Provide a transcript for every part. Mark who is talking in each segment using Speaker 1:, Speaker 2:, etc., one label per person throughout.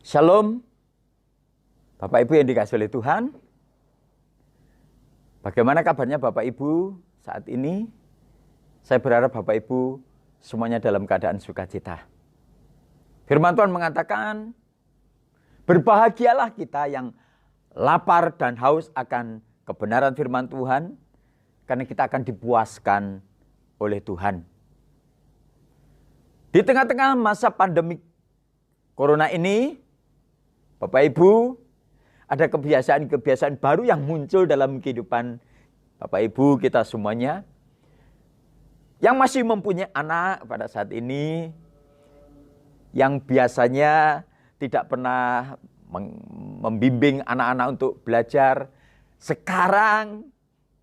Speaker 1: Shalom, Bapak Ibu yang dikasihi oleh Tuhan. Bagaimana kabarnya Bapak Ibu saat ini? Saya berharap Bapak Ibu semuanya dalam keadaan sukacita. Firman Tuhan mengatakan, berbahagialah kita yang lapar dan haus akan kebenaran firman Tuhan, karena kita akan dipuaskan oleh Tuhan. Di tengah-tengah masa pandemi Corona ini, Bapak Ibu, ada kebiasaan-kebiasaan baru yang muncul dalam kehidupan Bapak Ibu kita semuanya. Yang masih mempunyai anak pada saat ini, yang biasanya tidak pernah membimbing anak-anak untuk belajar, sekarang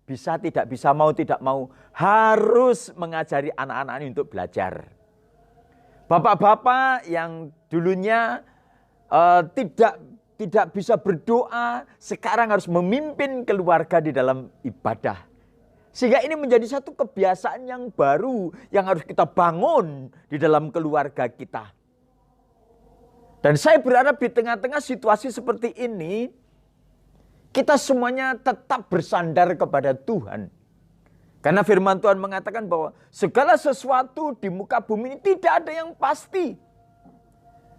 Speaker 1: bisa tidak bisa, mau tidak mau, harus mengajari anak-anak ini untuk belajar. Bapak-bapak yang dulunya tidak bisa berdoa, sekarang harus memimpin keluarga di dalam ibadah. Sehingga ini menjadi satu kebiasaan yang baru yang harus kita bangun di dalam keluarga kita. Dan saya berharap di tengah-tengah situasi seperti ini, kita semuanya tetap bersandar kepada Tuhan. Karena firman Tuhan mengatakan bahwa segala sesuatu di muka bumi ini tidak ada yang pasti.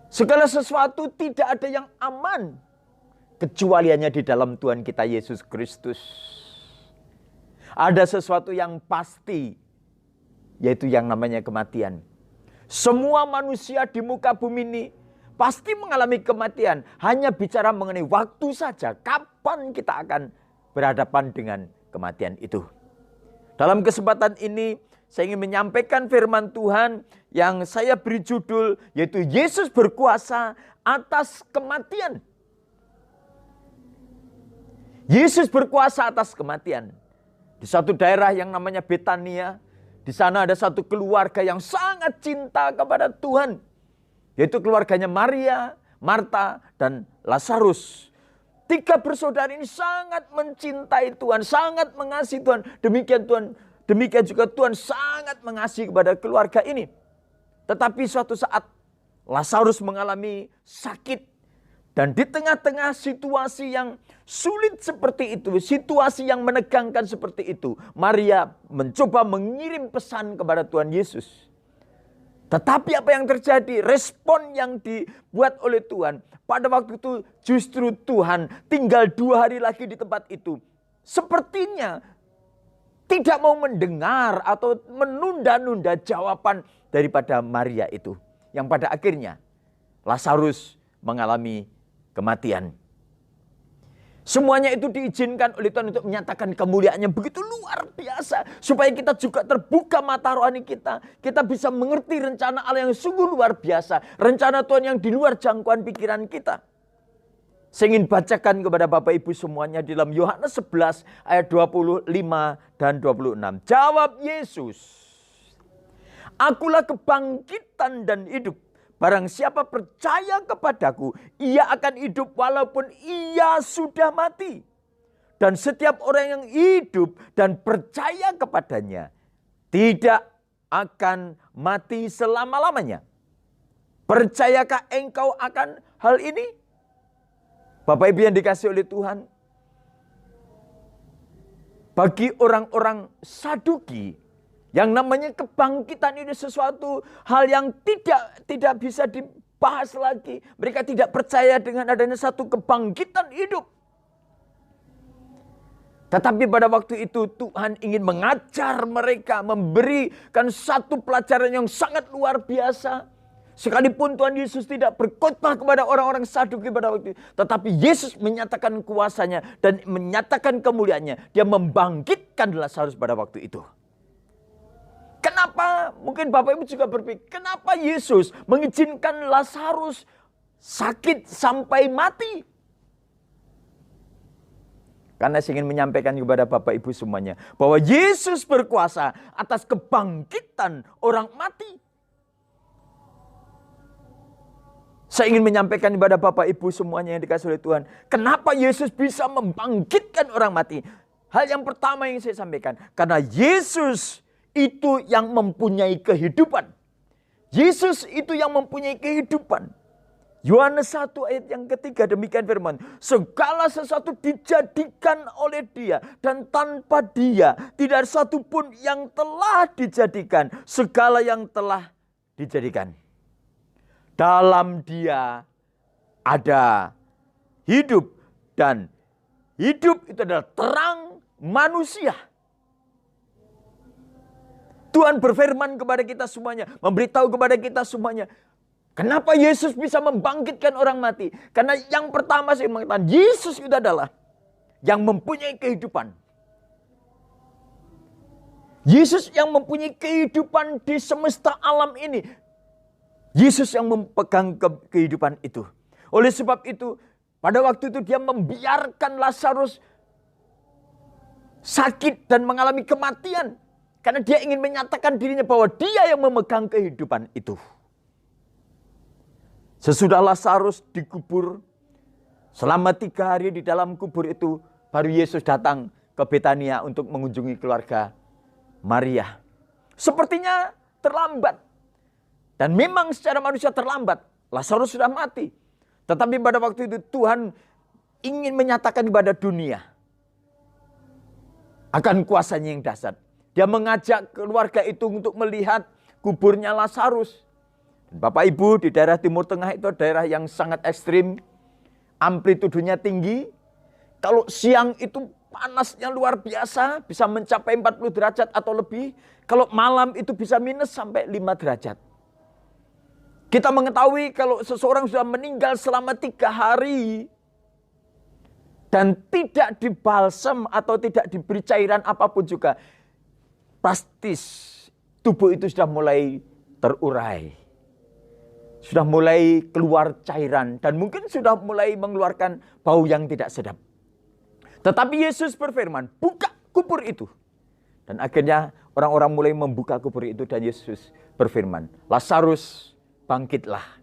Speaker 1: Segala sesuatu tidak ada yang aman, kecuali hanya di dalam Tuhan kita Yesus Kristus. Ada sesuatu yang pasti, yaitu yang namanya kematian. Semua manusia di muka bumi ini pasti mengalami kematian. Hanya bicara mengenai waktu saja, kapan kita akan berhadapan dengan kematian itu. Dalam kesempatan ini, saya ingin menyampaikan firman Tuhan yang saya beri judul, yaitu Yesus berkuasa atas kematian. Yesus berkuasa atas kematian. Di satu daerah yang namanya Betania, di sana ada satu keluarga yang sangat cinta kepada Tuhan, yaitu keluarganya Maria, Marta, dan Lazarus. Tiga bersaudara ini sangat mencintai Tuhan, sangat mengasihi Tuhan. Demikian juga Tuhan sangat mengasihi kepada keluarga ini. Tetapi suatu saat Lazarus mengalami sakit. Dan di tengah-tengah situasi yang sulit seperti itu, situasi yang menegangkan seperti itu, Maria mencoba mengirim pesan kepada Tuhan Yesus. Tetapi apa yang terjadi? Respon yang dibuat oleh Tuhan. Pada waktu itu justru Tuhan tinggal 2 hari lagi di tempat itu. Sepertinya tidak mau mendengar atau menunda-nunda jawaban daripada Maria itu. Yang pada akhirnya Lazarus mengalami kematian. Semuanya itu diizinkan oleh Tuhan untuk menyatakan kemuliaan-Nya begitu luar biasa. Supaya kita juga terbuka mata rohani kita. Kita bisa mengerti rencana Allah yang sungguh luar biasa. Rencana Tuhan yang di luar jangkauan pikiran kita. Saya ingin bacakan kepada Bapak Ibu semuanya di dalam Yohanes 11 ayat 25 dan 26. Jawab Yesus, "Akulah kebangkitan dan hidup. Barang siapa percaya kepadaku, ia akan hidup walaupun ia sudah mati. Dan setiap orang yang hidup dan percaya kepadanya tidak akan mati selama-lamanya." Percayakah engkau akan hal ini? Bapak Ibu yang dikasihi oleh Tuhan, bagi orang-orang Saduki, yang namanya kebangkitan ini sesuatu hal yang tidak bisa dibahas lagi. Mereka tidak percaya dengan adanya satu kebangkitan hidup. Tetapi pada waktu itu Tuhan ingin mengajar mereka, memberikan satu pelajaran yang sangat luar biasa. Sekalipun Tuhan Yesus tidak berkhotbah kepada orang-orang Saduki pada waktu itu, tetapi Yesus menyatakan kuasanya dan menyatakan kemuliaannya. Dia membangkitkan Lazarus pada waktu itu. Kenapa? Mungkin Bapak Ibu juga berpikir, kenapa Yesus mengizinkan Lazarus sakit sampai mati? Karena saya ingin menyampaikan kepada Bapak Ibu semuanya, bahwa Yesus berkuasa atas kebangkitan orang mati. Saya ingin menyampaikan kepada Bapak Ibu semuanya yang dikasihi oleh Tuhan, kenapa Yesus bisa membangkitkan orang mati? Hal yang pertama yang saya sampaikan, karena Yesus itu yang mempunyai kehidupan. Yesus itu yang mempunyai kehidupan. Yohanes 1 ayat yang ketiga demikian firman. Segala sesuatu dijadikan oleh Dia. Dan tanpa Dia tidak ada satupun yang telah dijadikan. Segala yang telah dijadikan. Dalam Dia ada hidup. Dan hidup itu adalah terang manusia. Tuhan berfirman kepada kita semuanya. Memberitahu kepada kita semuanya. Kenapa Yesus bisa membangkitkan orang mati? Karena yang pertama saya mengatakan Yesus itu adalah yang mempunyai kehidupan. Yesus yang mempunyai kehidupan di semesta alam ini. Yesus yang memegang kehidupan itu. Oleh sebab itu, pada waktu itu dia membiarkan Lazarus sakit dan mengalami kematian. Karena dia ingin menyatakan dirinya bahwa dia yang memegang kehidupan itu. Sesudah Lazarus dikubur, selama 3 hari di dalam kubur itu, baru Yesus datang ke Betania untuk mengunjungi keluarga Maria. Sepertinya terlambat. Dan memang secara manusia terlambat. Lazarus sudah mati. Tetapi pada waktu itu Tuhan ingin menyatakan kepada dunia akan kuasanya yang dahsyat. Dia mengajak keluarga itu untuk melihat kuburnya Lazarus. Bapak Ibu, di daerah Timur Tengah itu daerah yang sangat ekstrim. Amplitudonya tinggi. Kalau siang itu panasnya luar biasa. Bisa mencapai 40 derajat atau lebih. Kalau malam itu bisa minus sampai 5 derajat. Kita mengetahui kalau seseorang sudah meninggal selama 3 hari. Dan tidak dibalsem atau tidak diberi cairan apapun juga. Pasti tubuh itu sudah mulai terurai. Sudah mulai keluar cairan. Dan mungkin sudah mulai mengeluarkan bau yang tidak sedap. Tetapi Yesus berfirman, buka kubur itu. Dan akhirnya orang-orang mulai membuka kubur itu. Dan Yesus berfirman, Lazarus bangkitlah.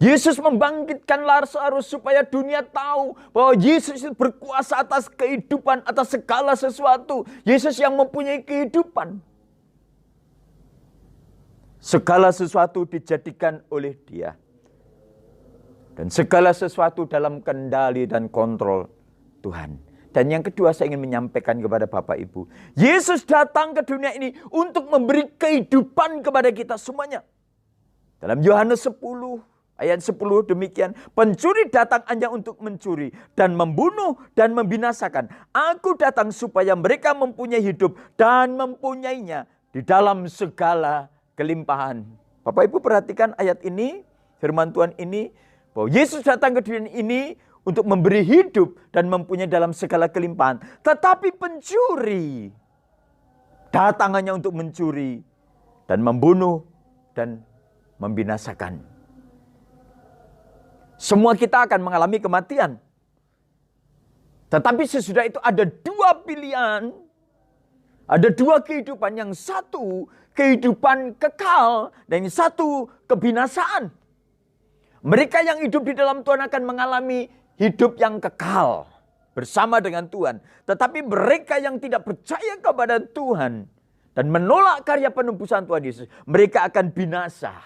Speaker 1: Yesus membangkitkan Lazarus supaya dunia tahu bahwa Yesus itu berkuasa atas kehidupan, atas segala sesuatu. Yesus yang mempunyai kehidupan. Segala sesuatu dijadikan oleh Dia. Dan segala sesuatu dalam kendali dan kontrol Tuhan. Dan yang kedua saya ingin menyampaikan kepada Bapak Ibu. Yesus datang ke dunia ini untuk memberi kehidupan kepada kita semuanya. Dalam Yohanes 10 ayat 10 demikian. Pencuri datang hanya untuk mencuri dan membunuh dan membinasakan. Aku datang supaya mereka mempunyai hidup dan mempunyainya di dalam segala kelimpahan. Bapak Ibu perhatikan ayat ini, firman Tuhan ini, bahwa Yesus datang ke dunia ini untuk memberi hidup dan mempunyai dalam segala kelimpahan. Tetapi pencuri datang hanya untuk mencuri dan membunuh dan membinasakan. Semua kita akan mengalami kematian. Tetapi sesudah itu ada 2 pilihan. Ada 2 kehidupan. Yang satu kehidupan kekal dan yang satu kebinasaan. Mereka yang hidup di dalam Tuhan akan mengalami hidup yang kekal bersama dengan Tuhan. Tetapi mereka yang tidak percaya kepada Tuhan dan menolak karya penebusan Tuhan Yesus, mereka akan binasa.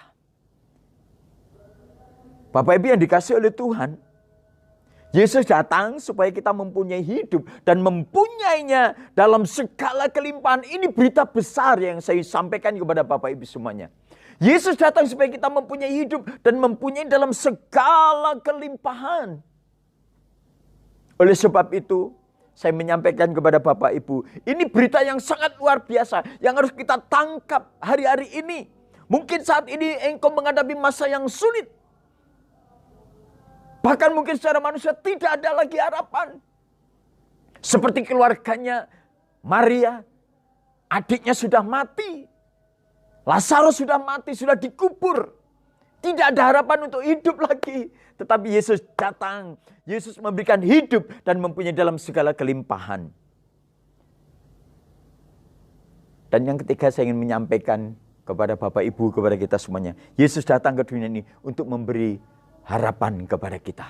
Speaker 1: Bapak Ibu yang dikasihi oleh Tuhan, Yesus datang supaya kita mempunyai hidup dan mempunyainya dalam segala kelimpahan. Ini berita besar yang saya sampaikan kepada Bapak Ibu semuanya. Yesus datang supaya kita mempunyai hidup dan mempunyai dalam segala kelimpahan. Oleh sebab itu, saya menyampaikan kepada Bapak Ibu, ini berita yang sangat luar biasa yang harus kita tangkap hari-hari ini. Mungkin saat ini engkau menghadapi masa yang sulit. Bahkan mungkin secara manusia tidak ada lagi harapan. Seperti keluarganya Maria, adiknya sudah mati. Lazarus sudah mati, sudah dikubur. Tidak ada harapan untuk hidup lagi. Tetapi Yesus datang. Yesus memberikan hidup dan mempunyai dalam segala kelimpahan. Dan yang ketiga saya ingin menyampaikan kepada Bapak Ibu, kepada kita semuanya. Yesus datang ke dunia ini untuk memberi harapan kepada kita.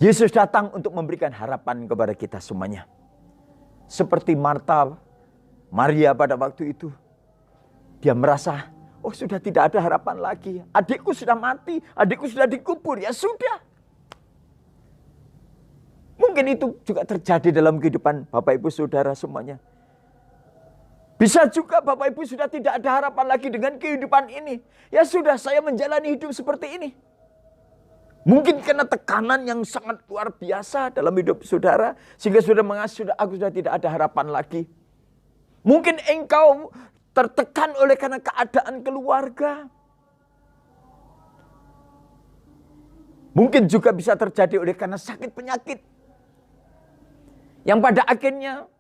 Speaker 1: Yesus datang untuk memberikan harapan kepada kita semuanya. Seperti Marta Maria pada waktu itu, dia merasa, oh sudah tidak ada harapan lagi. Adikku sudah mati, adikku sudah dikubur, ya sudah. Mungkin itu juga terjadi dalam kehidupan Bapak Ibu Saudara semuanya. Bisa juga Bapak Ibu sudah tidak ada harapan lagi dengan kehidupan ini. Ya sudah, saya menjalani hidup seperti ini. Mungkin karena tekanan yang sangat luar biasa dalam hidup saudara, sehingga saudara mengatakan, aku sudah tidak ada harapan lagi. Mungkin engkau tertekan oleh karena keadaan keluarga. Mungkin juga bisa terjadi oleh karena sakit penyakit. Yang pada akhirnya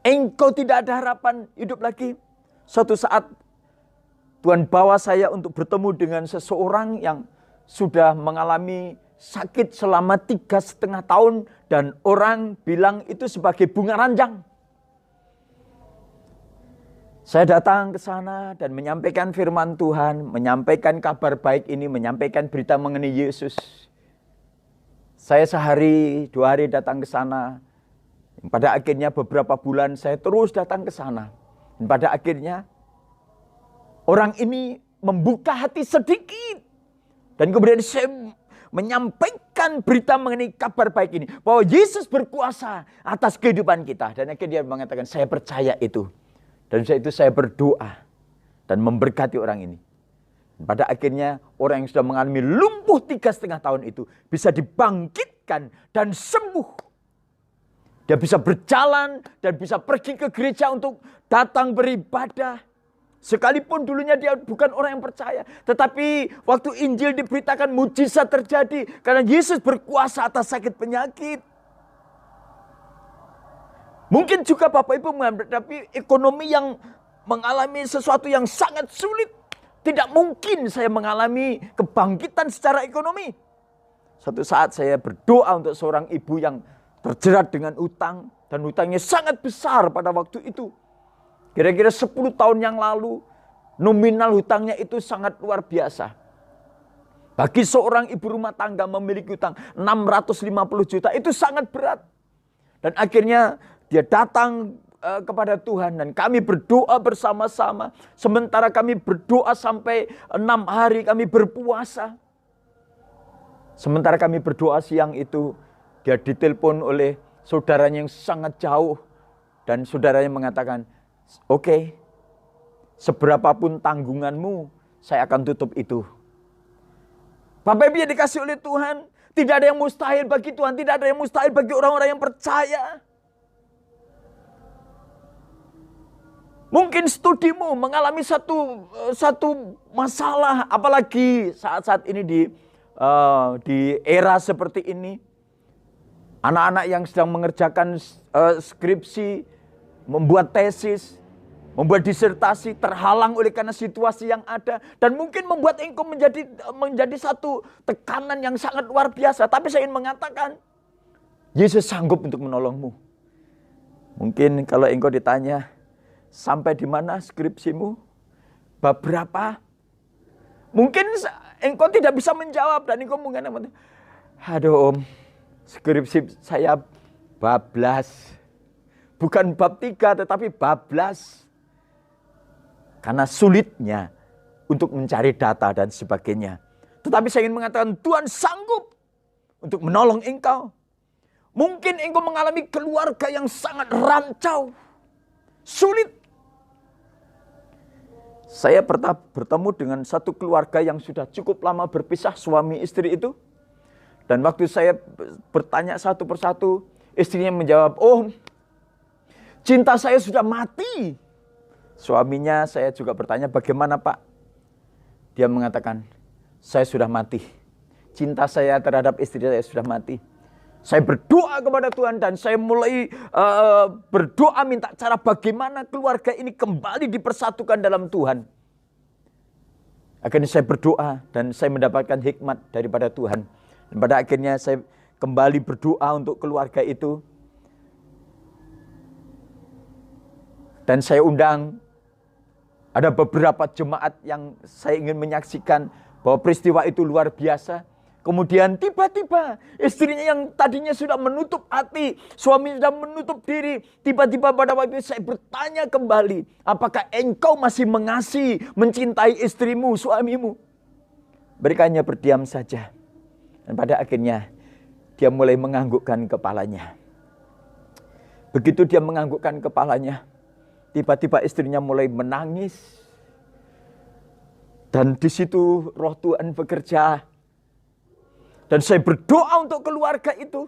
Speaker 1: engkau tidak ada harapan hidup lagi. Suatu saat Tuhan bawa saya untuk bertemu dengan seseorang yang sudah mengalami sakit selama 3,5 tahun. Dan orang bilang itu sebagai bunga ranjang. Saya datang ke sana dan menyampaikan firman Tuhan, menyampaikan kabar baik ini, menyampaikan berita mengenai Yesus. Saya sehari, 2 hari datang ke sana. Pada akhirnya beberapa bulan saya terus datang ke sana. Dan pada akhirnya orang ini membuka hati sedikit. Dan kemudian saya menyampaikan berita mengenai kabar baik ini. Bahwa Yesus berkuasa atas kehidupan kita. Dan akhirnya dia mengatakan, saya percaya itu. Dan setelah itu saya berdoa dan memberkati orang ini. Pada akhirnya orang yang sudah mengalami lumpuh 3,5 tahun itu bisa dibangkitkan dan sembuh. Dia bisa berjalan dan bisa pergi ke gereja untuk datang beribadah. Sekalipun dulunya dia bukan orang yang percaya. Tetapi waktu Injil diberitakan, mujizat terjadi. Karena Yesus berkuasa atas sakit penyakit. Mungkin juga Bapak Ibu menghadapi ekonomi yang mengalami sesuatu yang sangat sulit. Tidak mungkin saya mengalami kebangkitan secara ekonomi. Suatu saat saya berdoa untuk seorang ibu yang terjerat dengan utang. Dan utangnya sangat besar pada waktu itu. Kira-kira 10 tahun yang lalu, nominal hutangnya itu sangat luar biasa. Bagi seorang ibu rumah tangga memiliki hutang 650 juta, itu sangat berat. Dan akhirnya dia datang kepada Tuhan dan kami berdoa bersama-sama. Sementara kami berdoa sampai 6 hari kami berpuasa. Sementara kami berdoa siang itu, dia ditelepon oleh saudaranya yang sangat jauh. Dan saudaranya mengatakan, oke, seberapapun tanggunganmu, saya akan tutup itu. Bapak Ibu yang dikasih oleh Tuhan, tidak ada yang mustahil bagi Tuhan, tidak ada yang mustahil bagi orang-orang yang percaya. Mungkin studimu mengalami satu masalah, apalagi saat-saat ini di era seperti ini. Anak-anak yang sedang mengerjakan skripsi, membuat tesis, membuat disertasi, terhalang oleh karena situasi yang ada. Dan mungkin membuat engkau menjadi satu tekanan yang sangat luar biasa. Tapi saya ingin mengatakan, Yesus sanggup untuk menolongmu. Mungkin kalau engkau ditanya, sampai di mana skripsimu? Bab berapa? Mungkin engkau tidak bisa menjawab. Dan engkau mengatakan, aduh om, skripsi saya bablas. Bukan bab 3 tetapi bablas. Karena sulitnya untuk mencari data dan sebagainya. Tetapi saya ingin mengatakan Tuhan sanggup untuk menolong engkau. Mungkin engkau mengalami keluarga yang sangat rancau. Sulit. Saya pernah bertemu dengan satu keluarga yang sudah cukup lama berpisah, suami istri itu. Dan waktu saya bertanya satu persatu, istrinya menjawab, oh, cinta saya sudah mati. Suaminya saya juga bertanya, bagaimana Pak? Dia mengatakan, saya sudah mati. Cinta saya terhadap istri saya sudah mati. Saya berdoa kepada Tuhan dan saya mulai berdoa minta cara bagaimana keluarga ini kembali dipersatukan dalam Tuhan. Akhirnya saya berdoa dan saya mendapatkan hikmat daripada Tuhan. Dan pada akhirnya saya kembali berdoa untuk keluarga itu. Dan saya undang, ada beberapa jemaat yang saya ingin menyaksikan bahwa peristiwa itu luar biasa. Kemudian tiba-tiba istrinya yang tadinya sudah menutup hati, suami sudah menutup diri. Tiba-tiba pada waktu itu saya bertanya kembali, apakah engkau masih mengasihi, mencintai istrimu, suamimu? Mereka hanya berdiam saja. Dan pada akhirnya dia mulai menganggukkan kepalanya. Begitu dia menganggukkan kepalanya, tiba-tiba istrinya mulai menangis. Dan di situ roh Tuhan bekerja. Dan saya berdoa untuk keluarga itu.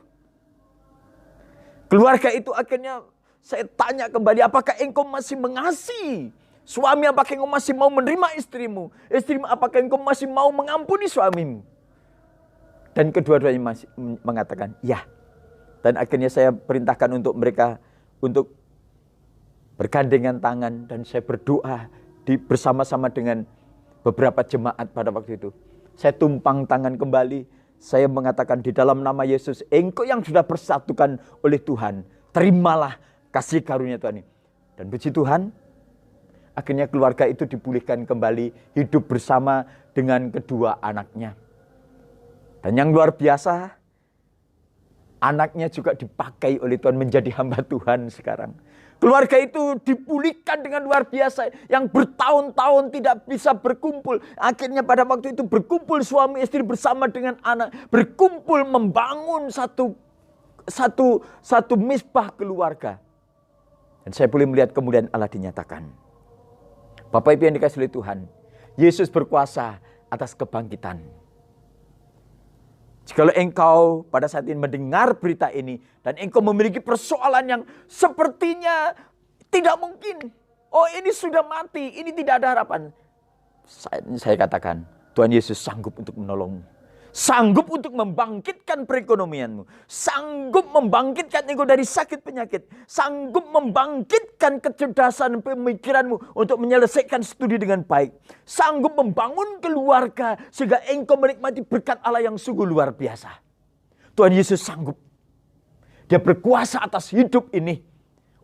Speaker 1: Keluarga itu akhirnya saya tanya kembali, apakah engkau masih mengasihi suami? Apakah engkau masih mau menerima istrimu? Istrimu, apakah engkau masih mau mengampuni suamimu? Dan kedua-duanya masih mengatakan, ya. Dan akhirnya saya perintahkan untuk mereka untuk bergandengan tangan. Dan saya berdoa bersama-sama dengan beberapa jemaat pada waktu itu. Saya tumpang tangan kembali. Saya mengatakan di dalam nama Yesus, engkau yang sudah persatukan oleh Tuhan, terimalah kasih karunia Tuhan ini. Dan puji Tuhan, akhirnya keluarga itu dipulihkan kembali, hidup bersama dengan kedua anaknya. Dan yang luar biasa, anaknya juga dipakai oleh Tuhan menjadi hamba Tuhan sekarang. Keluarga itu dipulihkan dengan luar biasa. Yang bertahun-tahun tidak bisa berkumpul. Akhirnya pada waktu itu berkumpul suami istri bersama dengan anak. Berkumpul membangun satu misbah keluarga. Dan saya boleh melihat kemuliaan Allah dinyatakan. Bapak Ibu yang dikasihi oleh Tuhan, Yesus berkuasa atas kebangkitan. Jikalau engkau pada saat ini mendengar berita ini dan engkau memiliki persoalan yang sepertinya tidak mungkin. Oh, ini sudah mati, ini tidak ada harapan. Saya katakan, Tuhan Yesus sanggup untuk menolongmu. Sanggup untuk membangkitkan perekonomianmu. Sanggup membangkitkan engkau dari sakit penyakit. Sanggup membangkitkan kecerdasan pemikiranmu untuk menyelesaikan studi dengan baik. Sanggup membangun keluarga sehingga engkau menikmati berkat Allah yang sungguh luar biasa. Tuhan Yesus sanggup. Dia berkuasa atas hidup ini.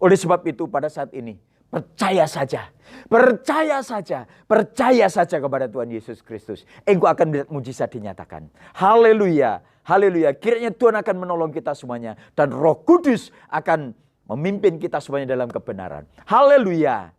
Speaker 1: Oleh sebab itu pada saat ini, percaya saja. Percaya saja. Percaya saja kepada Tuhan Yesus Kristus. Engkau akan melihat mujizat dinyatakan. Haleluya. Haleluya. Kiranya Tuhan akan menolong kita semuanya. Dan Roh Kudus akan memimpin kita semuanya dalam kebenaran. Haleluya.